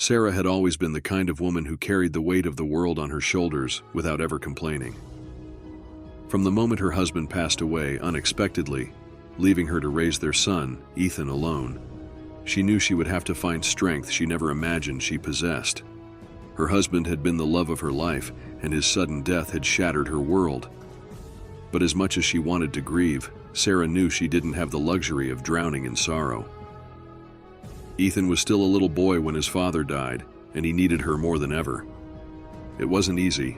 Sarah had always been the kind of woman who carried the weight of the world on her shoulders without ever complaining. From the moment her husband passed away unexpectedly, leaving her to raise their son, Ethan, alone, she knew she would have to find strength she never imagined she possessed. Her husband had been the love of her life, and his sudden death had shattered her world. But as much as she wanted to grieve, Sarah knew she didn't have the luxury of drowning in sorrow. Ethan was still a little boy when his father died, and he needed her more than ever. It wasn't easy.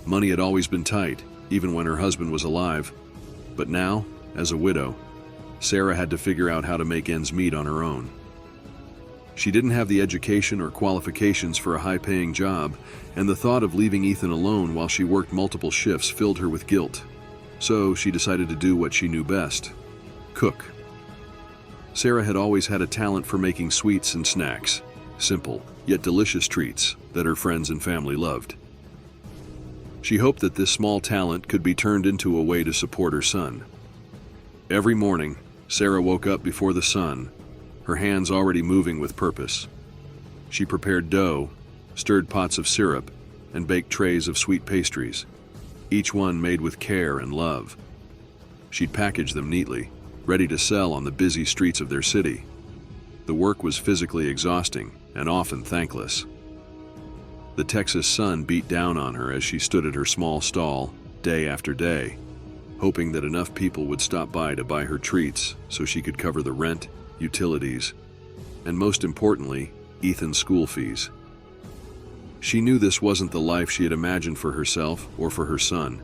Money had always been tight, even when her husband was alive. But now, as a widow, Sarah had to figure out how to make ends meet on her own. She didn't have the education or qualifications for a high-paying job, and the thought of leaving Ethan alone while she worked multiple shifts filled her with guilt. So she decided to do what she knew best: cook. Sarah had always had a talent for making sweets and snacks, simple yet delicious treats that her friends and family loved. She hoped that this small talent could be turned into a way to support her son. Every morning, Sarah woke up before the sun, her hands already moving with purpose. She prepared dough, stirred pots of syrup, and baked trays of sweet pastries, each one made with care and love. She'd package them neatly, ready to sell on the busy streets of their city. The work was physically exhausting and often thankless. The Texas sun beat down on her as she stood at her small stall, day after day, hoping that enough people would stop by to buy her treats so she could cover the rent, utilities, and most importantly, Ethan's school fees. She knew this wasn't the life she had imagined for herself or for her son,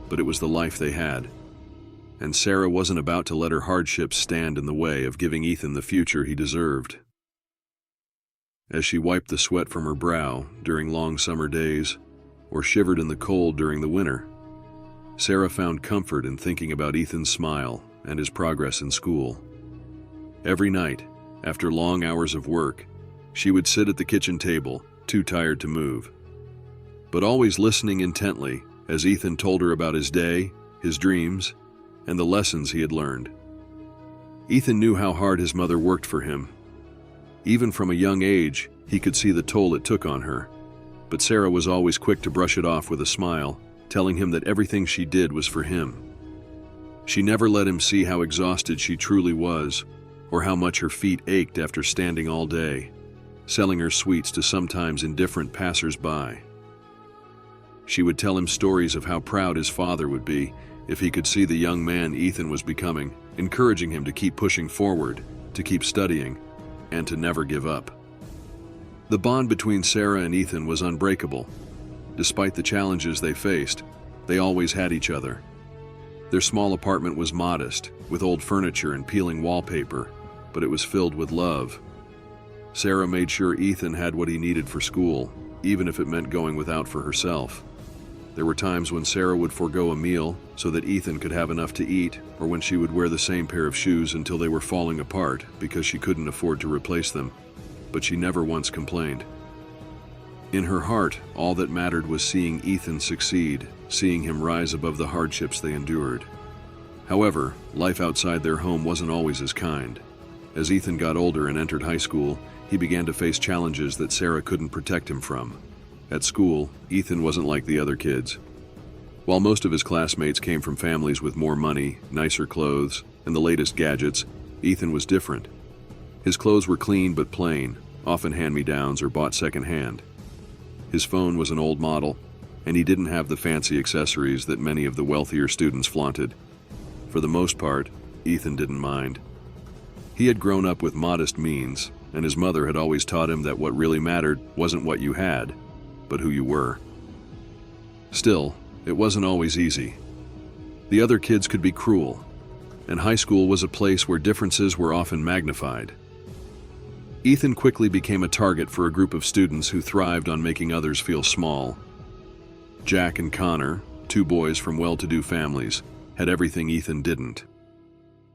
but it was the life they had. And Sarah wasn't about to let her hardships stand in the way of giving Ethan the future he deserved. As she wiped the sweat from her brow during long summer days, or shivered in the cold during the winter, Sarah found comfort in thinking about Ethan's smile and his progress in school. Every night, after long hours of work, she would sit at the kitchen table, too tired to move, but always listening intently as Ethan told her about his day, his dreams, and the lessons he had learned. Ethan knew how hard his mother worked for him. Even from a young age, he could see the toll it took on her, but Sarah was always quick to brush it off with a smile, telling him that everything she did was for him. She never let him see how exhausted she truly was, or how much her feet ached after standing all day, selling her sweets to sometimes indifferent passers-by. She would tell him stories of how proud his father would be if he could see the young man Ethan was becoming, encouraging him to keep pushing forward, to keep studying, and to never give up. The bond between Sarah and Ethan was unbreakable. Despite the challenges they faced, they always had each other. Their small apartment was modest, with old furniture and peeling wallpaper, but it was filled with love. Sarah made sure Ethan had what he needed for school, even if it meant going without for herself. There were times when Sarah would forego a meal so that Ethan could have enough to eat, or when she would wear the same pair of shoes until they were falling apart because she couldn't afford to replace them. But she never once complained. In her heart, all that mattered was seeing Ethan succeed, seeing him rise above the hardships they endured. However, life outside their home wasn't always as kind. As Ethan got older and entered high school, he began to face challenges that Sarah couldn't protect him from. At school, Ethan wasn't like the other kids. While most of his classmates came from families with more money, nicer clothes, and the latest gadgets, Ethan was different. His clothes were clean but plain, often hand-me-downs or bought secondhand. His phone was an old model, and he didn't have the fancy accessories that many of the wealthier students flaunted. For the most part, Ethan didn't mind. He had grown up with modest means, and his mother had always taught him that what really mattered wasn't what you had, but who you were. Still, it wasn't always easy. The other kids could be cruel, and high school was a place where differences were often magnified. Ethan quickly became a target for a group of students who thrived on making others feel small. Jack and Connor, two boys from well-to-do families, had everything Ethan didn't.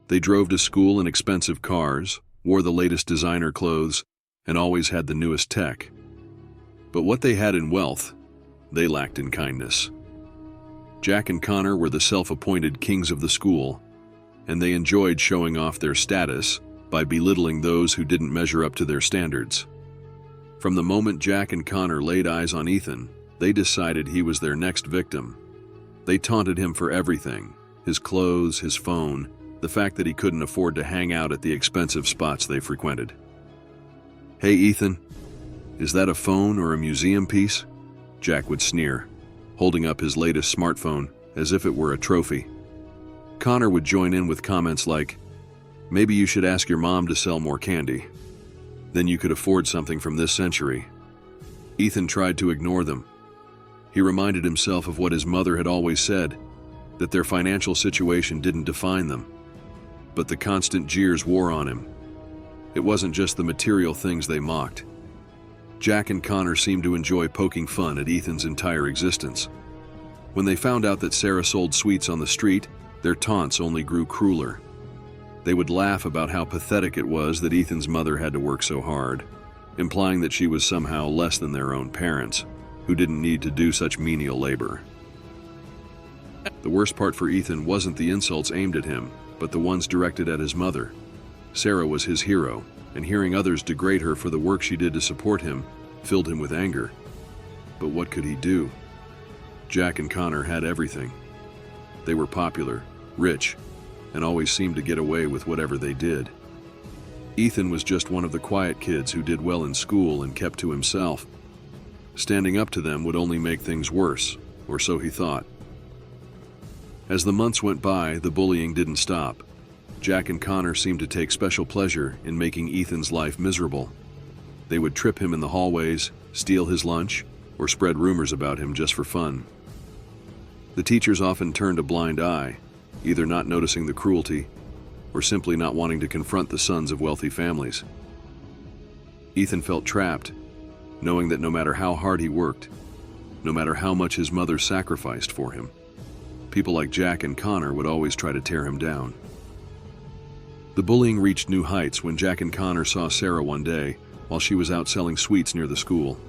They drove to school in expensive cars, wore the latest designer clothes, and always had the newest tech. But what they had in wealth, they lacked in kindness. Jack and Connor were the self-appointed kings of the school, and they enjoyed showing off their status by belittling those who didn't measure up to their standards. From the moment Jack and Connor laid eyes on Ethan, they decided he was their next victim. They taunted him for everything: his clothes, his phone, the fact that he couldn't afford to hang out at the expensive spots they frequented. "Hey, Ethan, is that a phone or a museum piece?" Jack would sneer, holding up his latest smartphone as if it were a trophy. Connor would join in with comments like, "Maybe you should ask your mom to sell more candy. Then you could afford something from this century." Ethan tried to ignore them. He reminded himself of what his mother had always said, that their financial situation didn't define them. But the constant jeers wore on him. It wasn't just the material things they mocked. Jack and Connor seemed to enjoy poking fun at Ethan's entire existence. When they found out that Sarah sold sweets on the street, their taunts only grew crueler. They would laugh about how pathetic it was that Ethan's mother had to work so hard, implying that she was somehow less than their own parents, who didn't need to do such menial labor. The worst part for Ethan wasn't the insults aimed at him, but the ones directed at his mother. Sarah was his hero, and hearing others degrade her for the work she did to support him filled him with anger. But what could he do? Jack and Connor had everything. They were popular, rich, and always seemed to get away with whatever they did. Ethan was just one of the quiet kids who did well in school and kept to himself. Standing up to them would only make things worse, or so he thought. As the months went by, the bullying didn't stop. Jack and Connor seemed to take special pleasure in making Ethan's life miserable. They would trip him in the hallways, steal his lunch, or spread rumors about him just for fun. The teachers often turned a blind eye, either not noticing the cruelty or simply not wanting to confront the sons of wealthy families. Ethan felt trapped, knowing that no matter how hard he worked, no matter how much his mother sacrificed for him, people like Jack and Connor would always try to tear him down. The bullying reached new heights when Jack and Connor saw Sarah one day while she was out selling sweets near the school.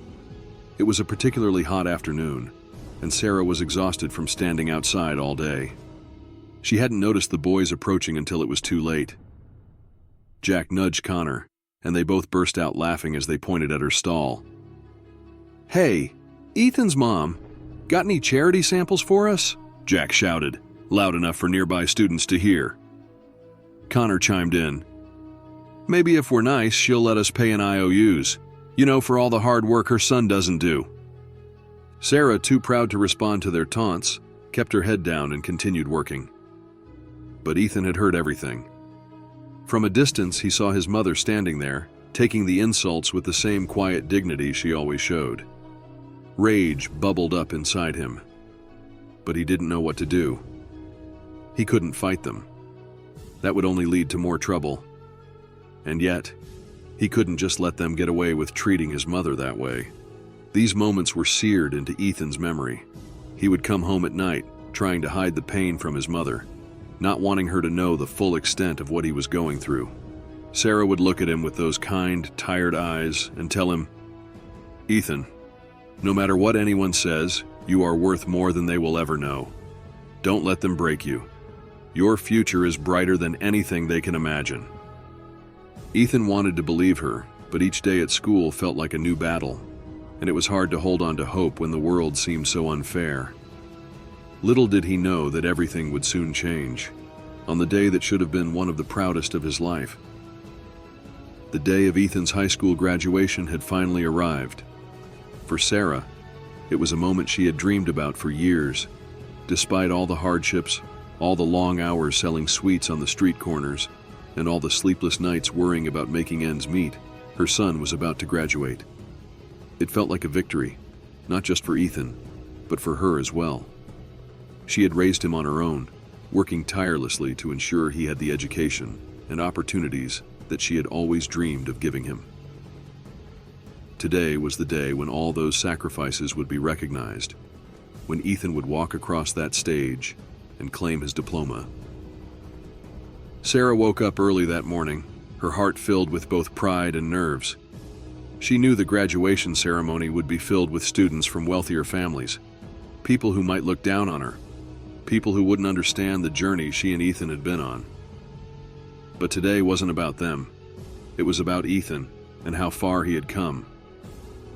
It was a particularly hot afternoon, and Sarah was exhausted from standing outside all day. She hadn't noticed the boys approaching until it was too late. Jack nudged Connor, and they both burst out laughing as they pointed at her stall. "Hey, Ethan's mom, got any charity samples for us?" Jack shouted, loud enough for nearby students to hear. Connor chimed in. "Maybe if we're nice, she'll let us pay in IOUs. You know, for all the hard work her son doesn't do." Sarah, too proud to respond to their taunts, kept her head down and continued working. But Ethan had heard everything. From a distance, he saw his mother standing there, taking the insults with the same quiet dignity she always showed. Rage bubbled up inside him, but he didn't know what to do. He couldn't fight them. That would only lead to more trouble. And yet, he couldn't just let them get away with treating his mother that way. These moments were seared into Ethan's memory. He would come home at night, trying to hide the pain from his mother, not wanting her to know the full extent of what he was going through. Sarah would look at him with those kind, tired eyes and tell him, "Ethan, no matter what anyone says, you are worth more than they will ever know. Don't let them break you. Your future is brighter than anything they can imagine." Ethan wanted to believe her, but each day at school felt like a new battle, and it was hard to hold on to hope when the world seemed so unfair. Little did he know that everything would soon change, on the day that should have been one of the proudest of his life. The day of Ethan's high school graduation had finally arrived. For Sarah, it was a moment she had dreamed about for years. Despite all the hardships, all the long hours selling sweets on the street corners, and all the sleepless nights worrying about making ends meet, her son was about to graduate. It felt like a victory, not just for Ethan, but for her as well. She had raised him on her own, working tirelessly to ensure he had the education and opportunities that she had always dreamed of giving him. Today was the day when all those sacrifices would be recognized, when Ethan would walk across that stage and claim his diploma. Sarah woke up early that morning, her heart filled with both pride and nerves. She knew the graduation ceremony would be filled with students from wealthier families, people who might look down on her, people who wouldn't understand the journey she and Ethan had been on. But today wasn't about them. It was about Ethan and how far he had come.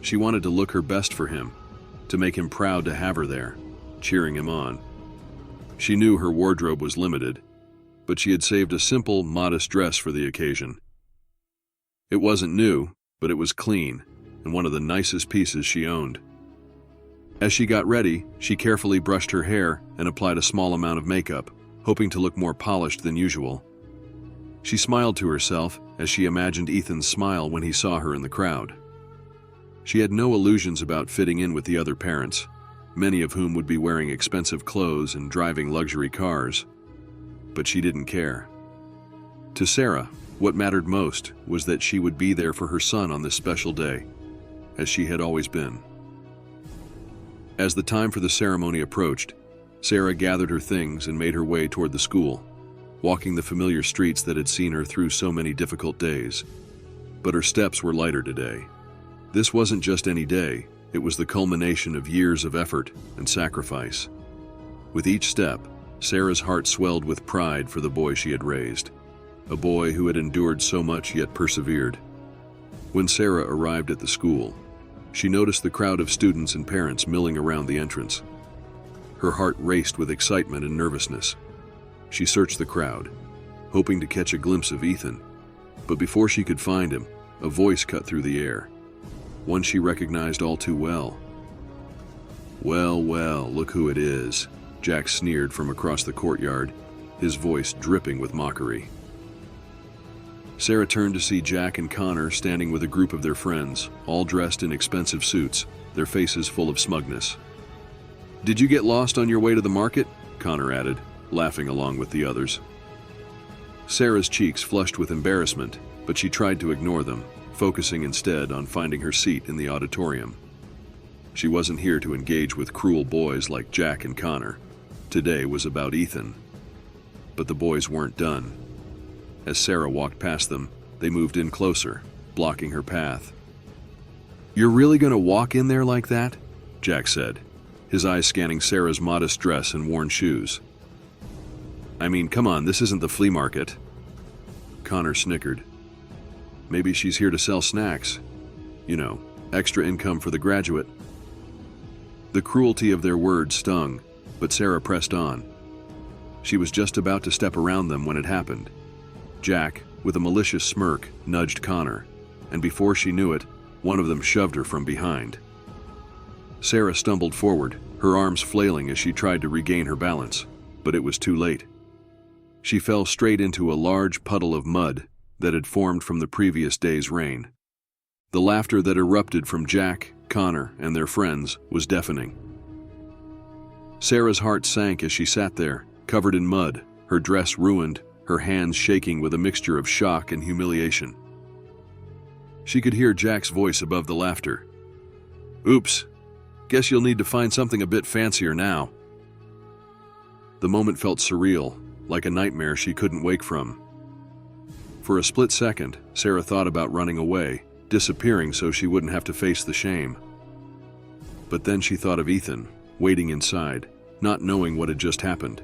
She wanted to look her best for him, to make him proud to have her there, cheering him on. She knew her wardrobe was limited, but she had saved a simple, modest dress for the occasion. It wasn't new, but it was clean, and one of the nicest pieces she owned. As she got ready, she carefully brushed her hair and applied a small amount of makeup, hoping to look more polished than usual. She smiled to herself as she imagined Ethan's smile when he saw her in the crowd. She had no illusions about fitting in with the other parents, many of whom would be wearing expensive clothes and driving luxury cars. But she didn't care. To Sarah, what mattered most was that she would be there for her son on this special day, as she had always been. As the time for the ceremony approached, Sarah gathered her things and made her way toward the school, walking the familiar streets that had seen her through so many difficult days. But her steps were lighter today. This wasn't just any day, it was the culmination of years of effort and sacrifice. With each step, Sarah's heart swelled with pride for the boy she had raised, a boy who had endured so much yet persevered. When Sarah arrived at the school, she noticed the crowd of students and parents milling around the entrance. Her heart raced with excitement and nervousness. She searched the crowd, hoping to catch a glimpse of Ethan, but before she could find him, a voice cut through the air, one she recognized all too well. "Well, well, look who it is," Jack sneered from across the courtyard, his voice dripping with mockery. Sarah turned to see Jack and Connor standing with a group of their friends, all dressed in expensive suits, their faces full of smugness. "Did you get lost on your way to the market?" Connor added, laughing along with the others. Sarah's cheeks flushed with embarrassment, but she tried to ignore them, focusing instead on finding her seat in the auditorium. She wasn't here to engage with cruel boys like Jack and Connor. Today was about Ethan. But the boys weren't done. As Sarah walked past them, they moved in closer, blocking her path. "You're really going to walk in there like that?" Jack said, his eyes scanning Sarah's modest dress and worn shoes. "I mean, come on, this isn't the flea market." Connor snickered. "Maybe she's here to sell snacks. You know, extra income for the graduate." The cruelty of their words stung, but Sarah pressed on. She was just about to step around them when it happened. Jack, with a malicious smirk, nudged Connor, and before she knew it, one of them shoved her from behind. Sarah stumbled forward, her arms flailing as she tried to regain her balance, but it was too late. She fell straight into a large puddle of mud that had formed from the previous day's rain. The laughter that erupted from Jack, Connor, and their friends was deafening. Sarah's heart sank as she sat there, covered in mud, her dress ruined, her hands shaking with a mixture of shock and humiliation. She could hear Jack's voice above the laughter. "Oops, guess you'll need to find something a bit fancier now." The moment felt surreal, like a nightmare she couldn't wake from. For a split second, Sarah thought about running away, disappearing so she wouldn't have to face the shame. But then she thought of Ethan, waiting inside, not knowing what had just happened.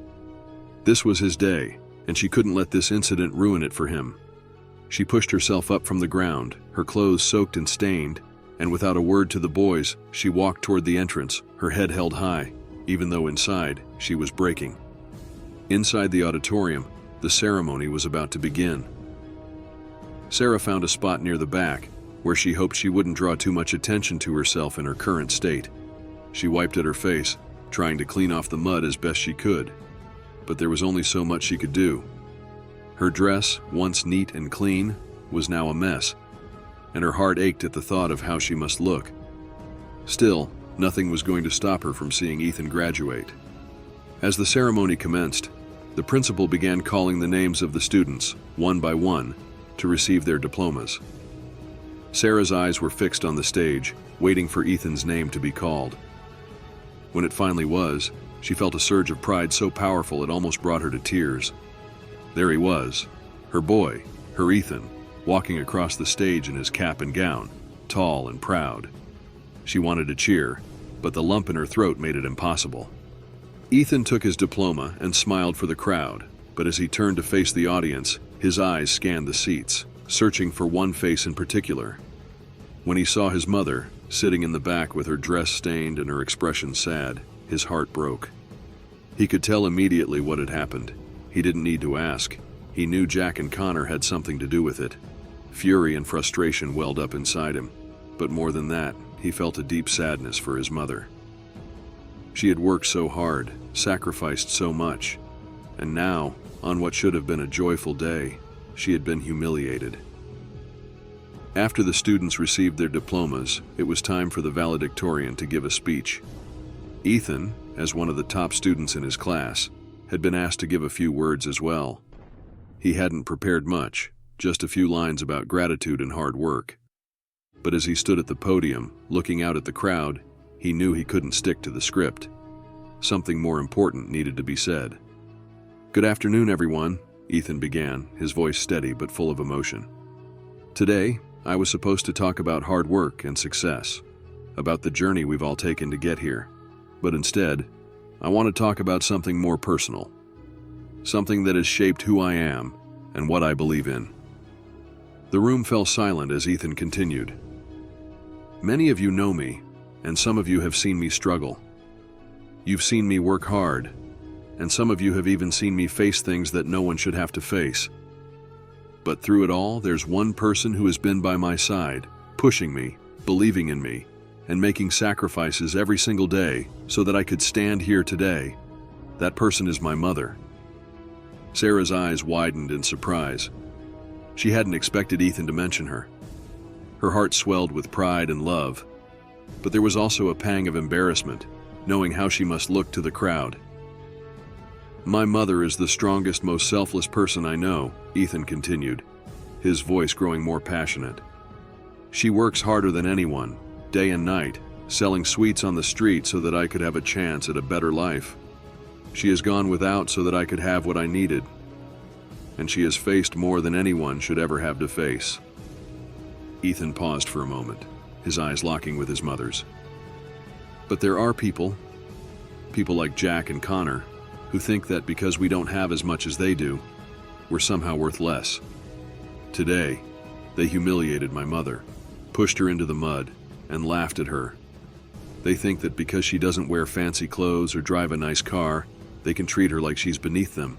This was his day, and she couldn't let this incident ruin it for him. She pushed herself up from the ground, her clothes soaked and stained, and without a word to the boys, she walked toward the entrance, her head held high, even though inside, she was breaking. Inside the auditorium, the ceremony was about to begin. Sarah found a spot near the back, where she hoped she wouldn't draw too much attention to herself in her current state. She wiped at her face, trying to clean off the mud as best she could, but there was only so much she could do. Her dress, once neat and clean, was now a mess, and her heart ached at the thought of how she must look. Still, nothing was going to stop her from seeing Ethan graduate. As the ceremony commenced, the principal began calling the names of the students, one by one, to receive their diplomas. Sarah's eyes were fixed on the stage, waiting for Ethan's name to be called. When it finally was, she felt a surge of pride so powerful it almost brought her to tears. There he was, her boy, her Ethan, walking across the stage in his cap and gown, tall and proud. She wanted to cheer, but the lump in her throat made it impossible. Ethan took his diploma and smiled for the crowd, but as he turned to face the audience, his eyes scanned the seats, searching for one face in particular. When he saw his mother, sitting in the back with her dress stained and her expression sad. His heart broke. He could tell immediately what had happened. He didn't need to ask. He knew Jack and Connor had something to do with it. Fury and frustration welled up inside him. But more than that, he felt a deep sadness for his mother. She had worked so hard, sacrificed so much, and now, on what should have been a joyful day, she had been humiliated. After the students received their diplomas, it was time for the valedictorian to give a speech. Ethan, as one of the top students in his class, had been asked to give a few words as well. He hadn't prepared much, just a few lines about gratitude and hard work. But as he stood at the podium, looking out at the crowd, he knew he couldn't stick to the script. Something more important needed to be said. "Good afternoon, everyone," Ethan began, his voice steady but full of emotion. "Today, I was supposed to talk about hard work and success, about the journey we've all taken to get here. But instead, I want to talk about something more personal. Something that has shaped who I am and what I believe in." The room fell silent as Ethan continued. "Many of you know me, and some of you have seen me struggle. You've seen me work hard, and some of you have even seen me face things that no one should have to face. But through it all, there's one person who has been by my side, pushing me, believing in me, and making sacrifices every single day so that I could stand here today. That person is my mother." Sarah's eyes widened in surprise. She hadn't expected Ethan to mention her. Her heart swelled with pride and love, but there was also a pang of embarrassment, knowing how she must look to the crowd. "My mother is the strongest, most selfless person I know," Ethan continued, his voice growing more passionate. "She works harder than anyone, day and night, selling sweets on the street so that I could have a chance at a better life. She has gone without so that I could have what I needed. And she has faced more than anyone should ever have to face." Ethan paused for a moment, his eyes locking with his mother's. "But there are people like Jack and Connor, who think that because we don't have as much as they do, we're somehow worth less. Today, they humiliated my mother, pushed her into the mud, and laughed at her. They think that because she doesn't wear fancy clothes or drive a nice car, they can treat her like she's beneath them."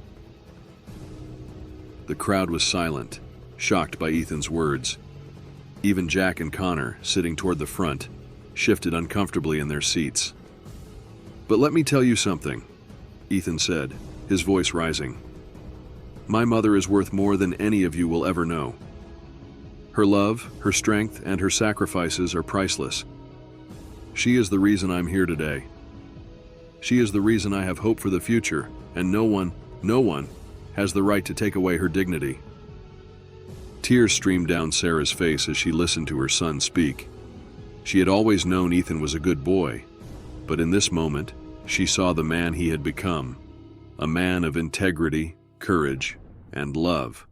The crowd was silent, shocked by Ethan's words. Even Jack and Connor, sitting toward the front, shifted uncomfortably in their seats. "But let me tell you something," Ethan said, his voice rising. "My mother is worth more than any of you will ever know. Her love, her strength, and her sacrifices are priceless. She is the reason I'm here today. She is the reason I have hope for the future, and no one has the right to take away her dignity." Tears streamed down Sarah's face as she listened to her son speak. She had always known Ethan was a good boy, but in this moment, she saw the man he had become, a man of integrity, courage, and love.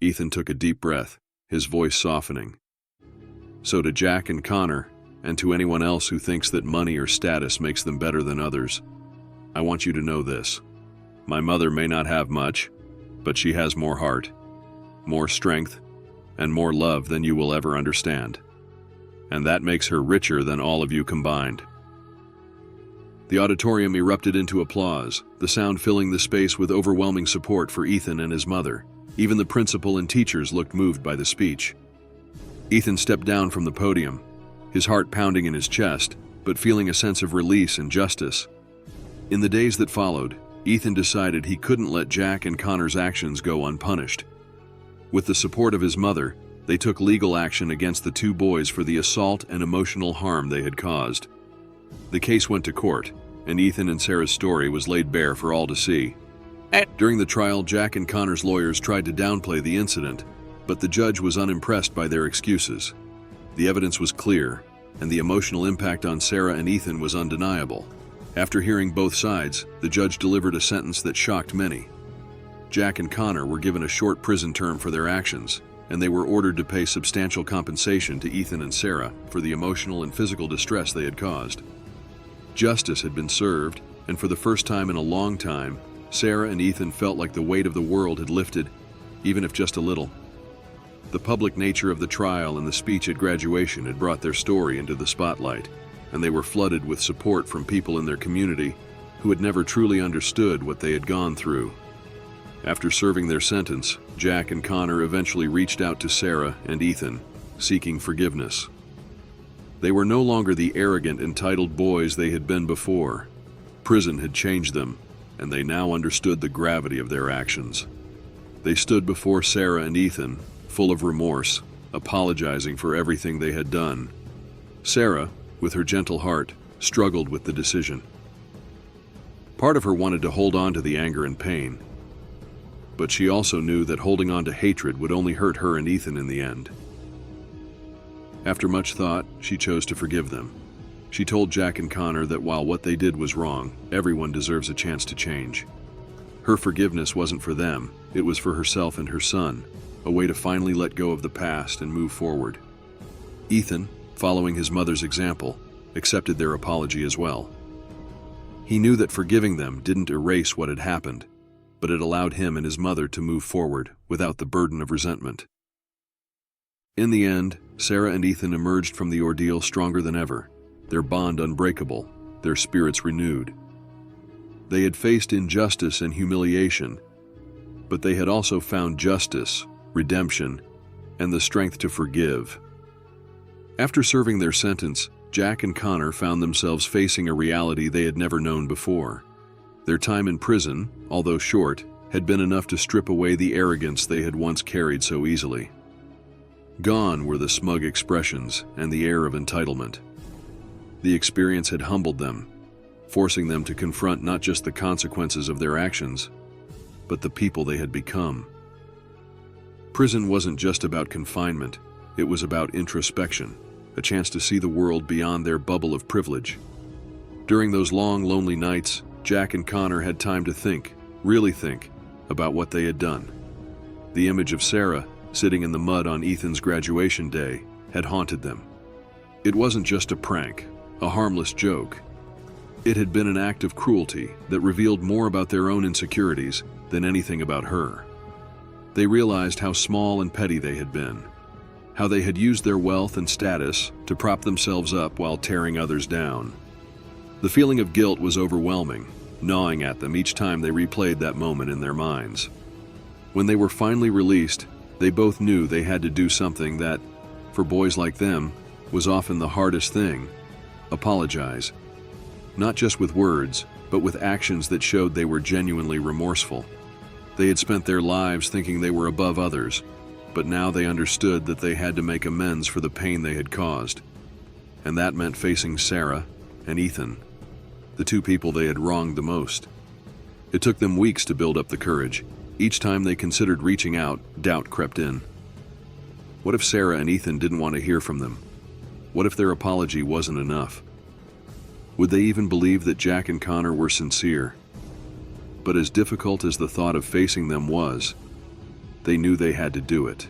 Ethan took a deep breath, his voice softening. "So to Jack and Connor, and to anyone else who thinks that money or status makes them better than others, I want you to know this. My mother may not have much, but she has more heart, more strength, and more love than you will ever understand. And that makes her richer than all of you combined." The auditorium erupted into applause, the sound filling the space with overwhelming support for Ethan and his mother. Even the principal and teachers looked moved by the speech. Ethan stepped down from the podium, his heart pounding in his chest, but feeling a sense of release and justice. In the days that followed, Ethan decided he couldn't let Jack and Connor's actions go unpunished. With the support of his mother, they took legal action against the two boys for the assault and emotional harm they had caused. The case went to court, and Ethan and Sarah's story was laid bare for all to see. During the trial, Jack and Connor's lawyers tried to downplay the incident, but the judge was unimpressed by their excuses. The evidence was clear, and the emotional impact on Sarah and Ethan was undeniable. After hearing both sides, the judge delivered a sentence that shocked many. Jack and Connor were given a short prison term for their actions, and they were ordered to pay substantial compensation to Ethan and Sarah for the emotional and physical distress they had caused. Justice had been served, and for the first time in a long time, Sarah and Ethan felt like the weight of the world had lifted, even if just a little. The public nature of the trial and the speech at graduation had brought their story into the spotlight, and they were flooded with support from people in their community who had never truly understood what they had gone through. After serving their sentence, Jack and Connor eventually reached out to Sarah and Ethan, seeking forgiveness. They were no longer the arrogant, entitled boys they had been before. Prison had changed them, and they now understood the gravity of their actions. They stood before Sarah and Ethan, full of remorse, apologizing for everything they had done. Sarah, with her gentle heart, struggled with the decision. Part of her wanted to hold on to the anger and pain, but she also knew that holding on to hatred would only hurt her and Ethan in the end. After much thought, she chose to forgive them. She told Jack and Connor that while what they did was wrong, everyone deserves a chance to change. Her forgiveness wasn't for them, it was for herself and her son, a way to finally let go of the past and move forward. Ethan, following his mother's example, accepted their apology as well. He knew that forgiving them didn't erase what had happened, but it allowed him and his mother to move forward without the burden of resentment. In the end, Sarah and Ethan emerged from the ordeal stronger than ever, their bond unbreakable, their spirits renewed. They had faced injustice and humiliation, but they had also found justice, redemption, and the strength to forgive. After serving their sentence, Jack and Connor found themselves facing a reality they had never known before. Their time in prison, although short, had been enough to strip away the arrogance they had once carried so easily. Gone were the smug expressions and the air of entitlement. The experience had humbled them, forcing them to confront not just the consequences of their actions, but the people they had become. Prison wasn't just about confinement, it was about introspection, a chance to see the world beyond their bubble of privilege. During those long, lonely nights, Jack and Connor had time to think, really think, about what they had done. The image of Sarah, sitting in the mud on Ethan's graduation day, had haunted them. It wasn't just a prank, a harmless joke. It had been an act of cruelty that revealed more about their own insecurities than anything about her. They realized how small and petty they had been, how they had used their wealth and status to prop themselves up while tearing others down. The feeling of guilt was overwhelming, gnawing at them each time they replayed that moment in their minds. When they were finally released, they both knew they had to do something that, for boys like them, was often the hardest thing: apologize. Not just with words, but with actions that showed they were genuinely remorseful. They had spent their lives thinking they were above others, but now they understood that they had to make amends for the pain they had caused. And that meant facing Sarah and Ethan, the two people they had wronged the most. It took them weeks to build up the courage. Each time they considered reaching out, doubt crept in. What if Sarah and Ethan didn't want to hear from them? What if their apology wasn't enough? Would they even believe that Jack and Connor were sincere? But as difficult as the thought of facing them was, they knew they had to do it.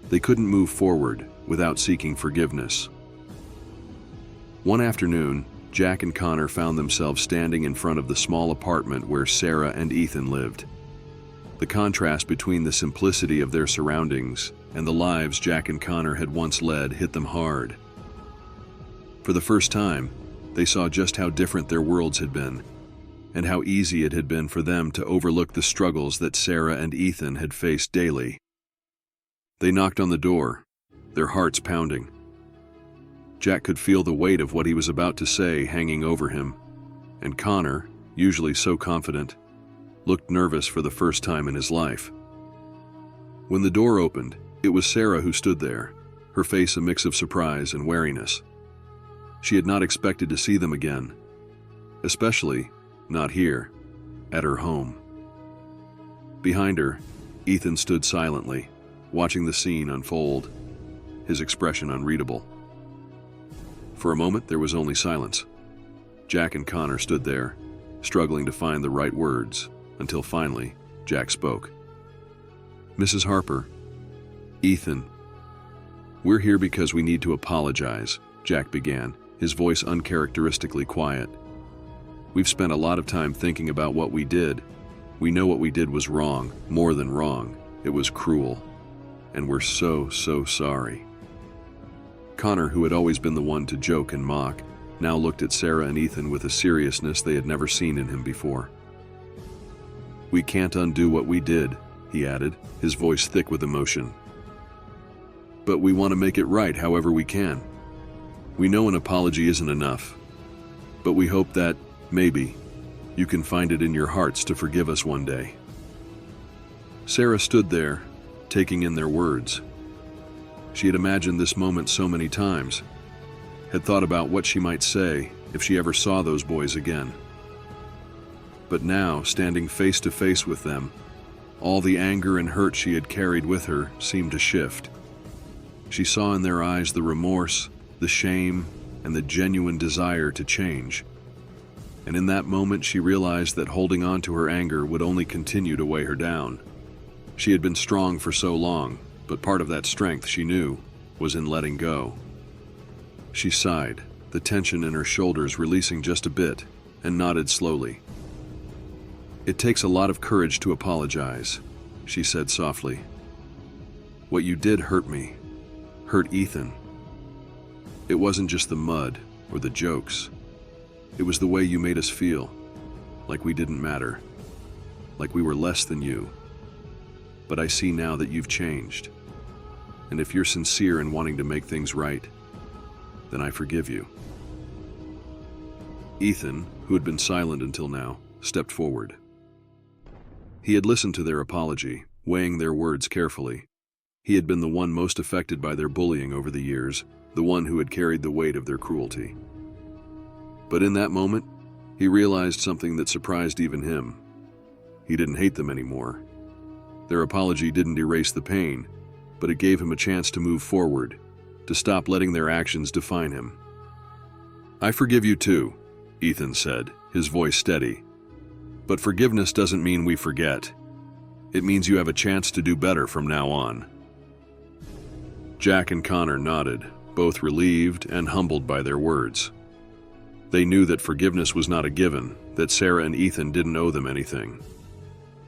They couldn't move forward without seeking forgiveness. One afternoon, Jack and Connor found themselves standing in front of the small apartment where Sarah and Ethan lived. The contrast between the simplicity of their surroundings and the lives Jack and Connor had once led hit them hard. For the first time, they saw just how different their worlds had been, and how easy it had been for them to overlook the struggles that Sarah and Ethan had faced daily. They knocked on the door, their hearts pounding. Jack could feel the weight of what he was about to say hanging over him, and Connor, usually so confident, looked nervous for the first time in his life. When the door opened, it was Sarah who stood there, her face a mix of surprise and wariness. She had not expected to see them again, especially not here, at her home. Behind her, Ethan stood silently, watching the scene unfold, his expression unreadable. For a moment, there was only silence. Jack and Connor stood there, struggling to find the right words, until finally, Jack spoke. "Mrs. Harper, Ethan, we're here because we need to apologize," Jack began, his voice uncharacteristically quiet. "We've spent a lot of time thinking about what we did. We know what we did was wrong, more than wrong. It was cruel. and we're so sorry." Connor, who had always been the one to joke and mock, now looked at Sarah and Ethan with a seriousness they had never seen in him before. "We can't undo what we did," he added, his voice thick with emotion. "But we want to make it right however we can. We know an apology isn't enough, but we hope that, maybe, you can find it in your hearts to forgive us one day." Sarah stood there, taking in their words. She had imagined this moment so many times, had thought about what she might say if she ever saw those boys again. But now, standing face to face with them, all the anger and hurt she had carried with her seemed to shift. She saw in their eyes the remorse, the shame, and the genuine desire to change. And in that moment she realized that holding on to her anger would only continue to weigh her down. She had been strong for so long, but part of that strength, she knew, was in letting go. She sighed, the tension in her shoulders releasing just a bit, and nodded slowly. "It takes a lot of courage to apologize," she said softly. "What you did hurt me, hurt Ethan. It wasn't just the mud or the jokes. It was the way you made us feel, like we didn't matter, like we were less than you. But I see now that you've changed. And if you're sincere in wanting to make things right, then I forgive you." Ethan, who had been silent until now, stepped forward. He had listened to their apology, weighing their words carefully. He had been the one most affected by their bullying over the years, the one who had carried the weight of their cruelty. But in that moment, he realized something that surprised even him. He didn't hate them anymore. Their apology didn't erase the pain, but it gave him a chance to move forward, to stop letting their actions define him. "I forgive you too," Ethan said, his voice steady. "But forgiveness doesn't mean we forget. It means you have a chance to do better from now on." Jack and Connor nodded, both relieved and humbled by their words. They knew that forgiveness was not a given, that Sarah and Ethan didn't owe them anything.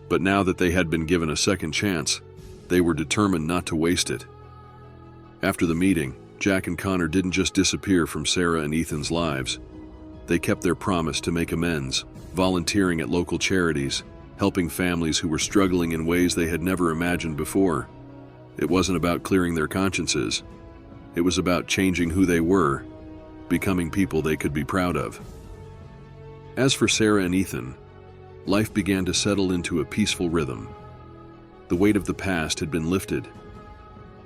But now that they had been given a second chance, they were determined not to waste it. After the meeting, Jack and Connor didn't just disappear from Sarah and Ethan's lives. They kept their promise to make amends, volunteering at local charities, helping families who were struggling in ways they had never imagined before. It wasn't about clearing their consciences. It was about changing who they were, becoming people they could be proud of. As for Sarah and Ethan, life began to settle into a peaceful rhythm. The weight of the past had been lifted,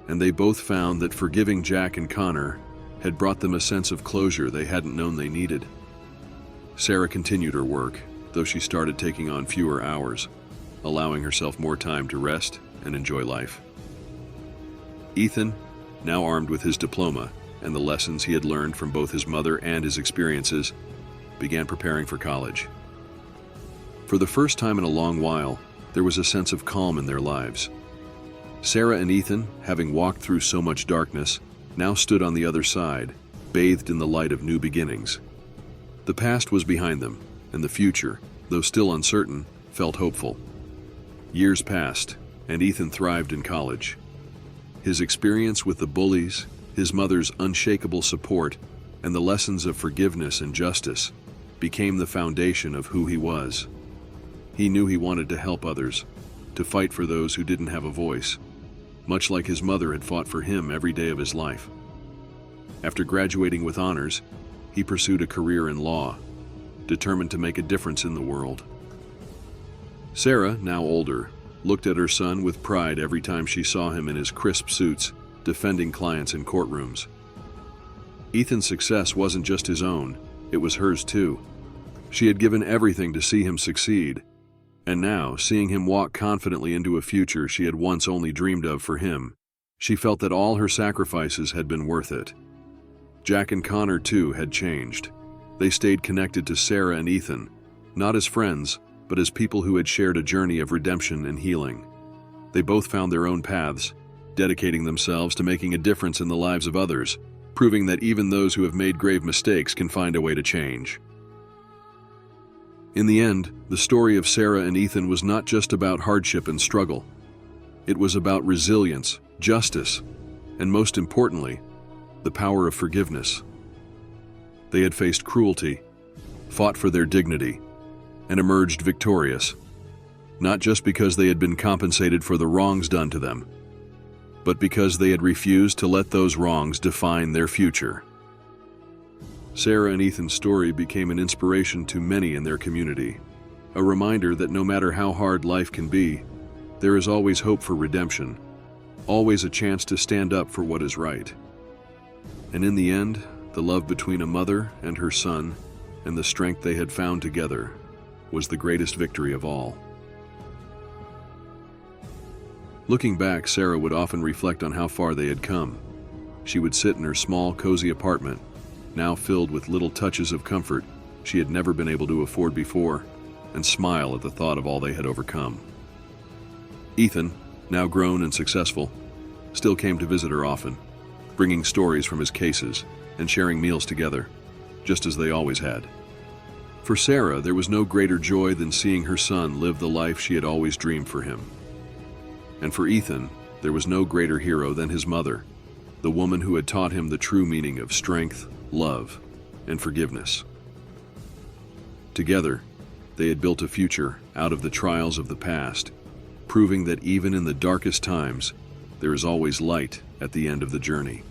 and they both found that forgiving Jack and Connor had brought them a sense of closure they hadn't known they needed. Sarah continued her work, though she started taking on fewer hours, allowing herself more time to rest and enjoy life. Ethan, now armed with his diploma and the lessons he had learned from both his mother and his experiences, began preparing for college. For the first time in a long while, there was a sense of calm in their lives. Sarah and Ethan, having walked through so much darkness, now stood on the other side, bathed in the light of new beginnings. The past was behind them, and the future, though still uncertain, felt hopeful. Years passed, and Ethan thrived in college. His experience with the bullies, his mother's unshakable support, and the lessons of forgiveness and justice became the foundation of who he was. He knew he wanted to help others, to fight for those who didn't have a voice, much like his mother had fought for him every day of his life. After graduating with honors, he pursued a career in law, determined to make a difference in the world. Sarah, now older, looked at her son with pride every time she saw him in his crisp suits, defending clients in courtrooms. Ethan's success wasn't just his own, it was hers too. She had given everything to see him succeed, and now, seeing him walk confidently into a future she had once only dreamed of for him, she felt that all her sacrifices had been worth it. Jack and Connor, too, had changed. They stayed connected to Sarah and Ethan, not as friends, but as people who had shared a journey of redemption and healing. They both found their own paths, dedicating themselves to making a difference in the lives of others, proving that even those who have made grave mistakes can find a way to change. In the end, the story of Sarah and Ethan was not just about hardship and struggle. It was about resilience, justice, and most importantly, the power of forgiveness. They had faced cruelty, fought for their dignity, and emerged victorious, not just because they had been compensated for the wrongs done to them, but because they had refused to let those wrongs define their future. Sarah and Ethan's story became an inspiration to many in their community, a reminder that no matter how hard life can be, there is always hope for redemption, always a chance to stand up for what is right. And in the end, the love between a mother and her son, and the strength they had found together, was the greatest victory of all. Looking back, Sarah would often reflect on how far they had come. She would sit in her small, cozy apartment, now filled with little touches of comfort she had never been able to afford before, and smile at the thought of all they had overcome. Ethan, now grown and successful, still came to visit her often, bringing stories from his cases and sharing meals together, just as they always had. For Sarah, there was no greater joy than seeing her son live the life she had always dreamed for him. And for Ethan, there was no greater hero than his mother, the woman who had taught him the true meaning of strength, love, and forgiveness. Together, they had built a future out of the trials of the past, proving that even in the darkest times, there is always light at the end of the journey.